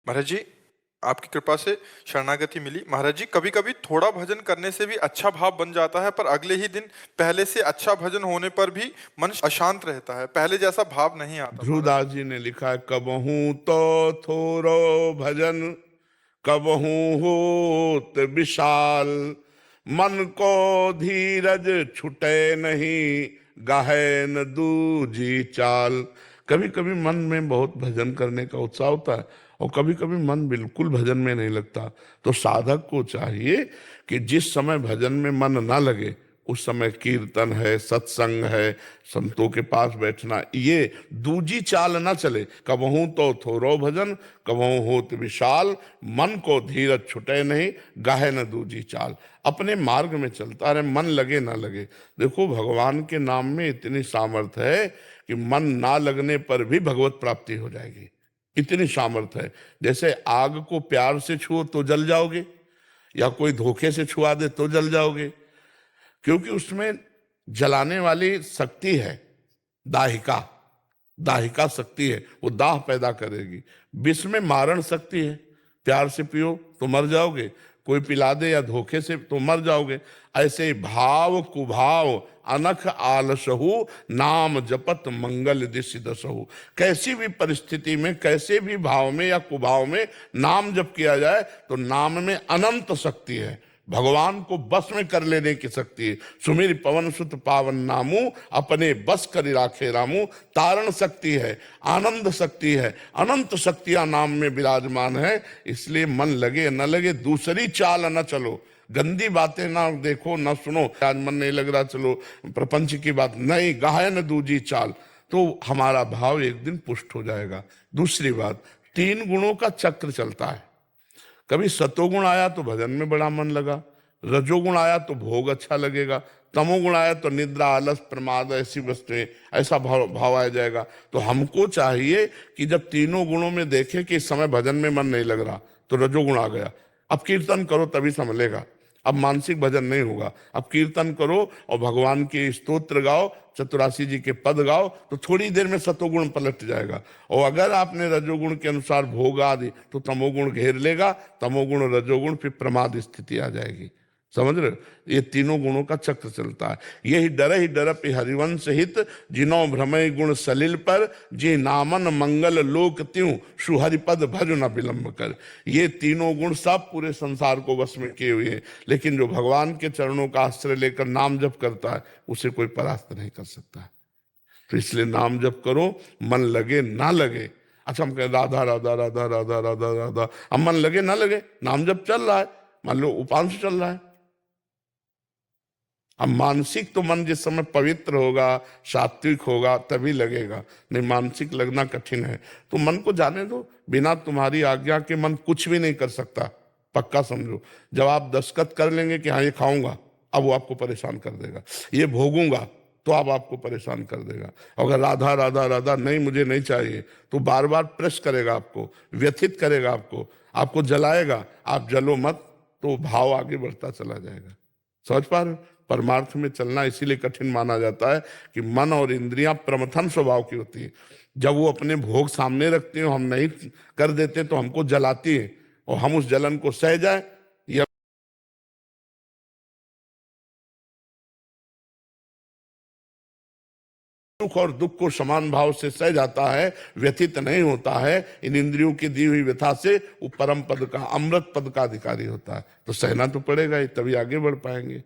महाराज जी, आपकी कृपा से शरणागति मिली। महाराज जी, कभी कभी थोड़ा भजन करने से भी अच्छा भाव बन जाता है, पर अगले ही दिन पहले से अच्छा भजन होने पर भी मन अशांत रहता है, पहले जैसा भाव नहीं आता महाराज। ध्रुवदास जी ने लिखा है, कबहू तो थोरो भजन, कबहू होत विशाल, मन को धीरज छुटे नहीं, गाहे न दूजी चाल। कभी कभी मन में बहुत भजन करने का उत्साह होता है और कभी कभी मन बिल्कुल भजन में नहीं लगता। तो साधक को चाहिए कि जिस समय भजन में मन ना लगे उस समय कीर्तन है, सत्संग है, संतों के पास बैठना, ये दूजी चाल ना चले। कबहू तो थोरो भजन, कबहू होत विशाल, मन को धीरज छुटे नहीं, गाहे न दूजी चाल। अपने मार्ग में चलता रहे, मन लगे ना लगे। देखो, भगवान के नाम में इतनी सामर्थ्य है कि मन ना लगने पर भी भगवत प्राप्ति हो जाएगी, इतनी सामर्थ्य है। जैसे आग को प्यार से छुओ तो जल जाओगे, या कोई धोखे से छुआ दे तो जल जाओगे, क्योंकि उसमें जलाने वाली शक्ति है, दाहिका, दाहिका शक्ति है, वो दाह पैदा करेगी। विष में मारण शक्ति है, प्यार से पियो तो मर जाओगे, कोई पिला दे या धोखे से तो मर जाओगे। ऐसे भाव कुभाव अनख आलसहु, नाम जपत मंगल दिशि दसहु। कैसी भी परिस्थिति में, कैसे भी भाव में या कुभाव में नाम जप किया जाए तो नाम में अनंत शक्ति है, भगवान को बस में कर लेने की शक्ति है। सुमिर पवन सुत पावन नामू, अपने बस कर राखे रामू। तारण शक्ति है, आनंद शक्ति है, अनंत शक्तियां नाम में विराजमान है। इसलिए मन लगे न लगे, दूसरी चाल न चलो, गंदी बातें ना देखो ना सुनो। आज मन नहीं लग रहा, चलो प्रपंच की बात नहीं, गाहे न दूजी चाल, तो हमारा भाव एक दिन पुष्ट हो जाएगा। दूसरी बात, 3 गुणों का चक्र चलता है। कभी सतोगुण आया तो भजन में बड़ा मन लगा, रजोगुण आया तो भोग अच्छा लगेगा, तमोगुण आया तो निद्रा, आलस, प्रमाद, ऐसी वस्तुएं, ऐसा भाव आ जाएगा। तो हमको चाहिए कि जब तीनों गुणों में देखें कि इस समय भजन में मन नहीं लग रहा तो रजोगुण आ गया, अब कीर्तन करो तभी संभलेगा। अब मानसिक भजन नहीं होगा, अब कीर्तन करो और भगवान के स्तोत्र गाओ, चतुरासी जी के पद गाओ, तो थोड़ी देर में सतोगुण पलट जाएगा। और अगर आपने रजोगुण के अनुसार भोग आदि तो तमोगुण घेर लेगा, तमोगुण रजोगुण, फिर प्रमाद स्थिति आ जाएगी। समझ रहे हो? ये तीनों गुणों का चक्र चलता है। यही डर ही डरप हरिवंश हित, जिनो भ्रमय गुण सलिल पर, जी नामन मंगल लोक त्यों, सुहरिपद भज न विलंब कर। ये तीनों गुण सब पूरे संसार को वश में किए हुए हैं, लेकिन जो भगवान के चरणों का आश्रय लेकर नाम जप करता है उसे कोई परास्त नहीं कर सकता है। तो इसलिए नाम जप करो, मन लगे ना लगे। अच्छा, हम कहें राधा राधा राधा राधा राधा राधा, अब मन लगे ना लगे, नाम जप चल रहा है, मान लो उपांश चल रहा है। अब मानसिक तो मन जिस समय पवित्र होगा, सात्विक होगा, तभी लगेगा, नहीं मानसिक लगना कठिन है। तो मन को जाने दो, बिना तुम्हारी आज्ञा के मन कुछ भी नहीं कर सकता, पक्का समझो। जब आप दस्तखत कर लेंगे कि हाँ ये खाऊंगा, अब वो आपको परेशान कर देगा, ये भोगूंगा तो अब आपको परेशान कर देगा। अगर राधा राधा राधा नहीं, मुझे नहीं चाहिए, तो बार बार प्रेस करेगा, आपको व्यथित करेगा, आपको जलाएगा। आप जलो मत, तो भाव आगे बढ़ता चला जाएगा। समझ पा रहे हो? परमार्थ में चलना इसीलिए कठिन माना जाता है कि मन और इंद्रियां प्रमथन स्वभाव की होती है। जब वो अपने भोग सामने रखते हैं, हम नहीं कर देते तो हमको जलाती है, और हम उस जलन को सह जाए, या सुख और दुख को समान भाव से सह जाता है, व्यथित नहीं होता है इन इंद्रियों की दी हुई व्यथा से, वो परम पद का, अमृत पद का अधिकारी होता है। तो सहना तो पड़ेगा ही, तभी आगे बढ़ पाएंगे।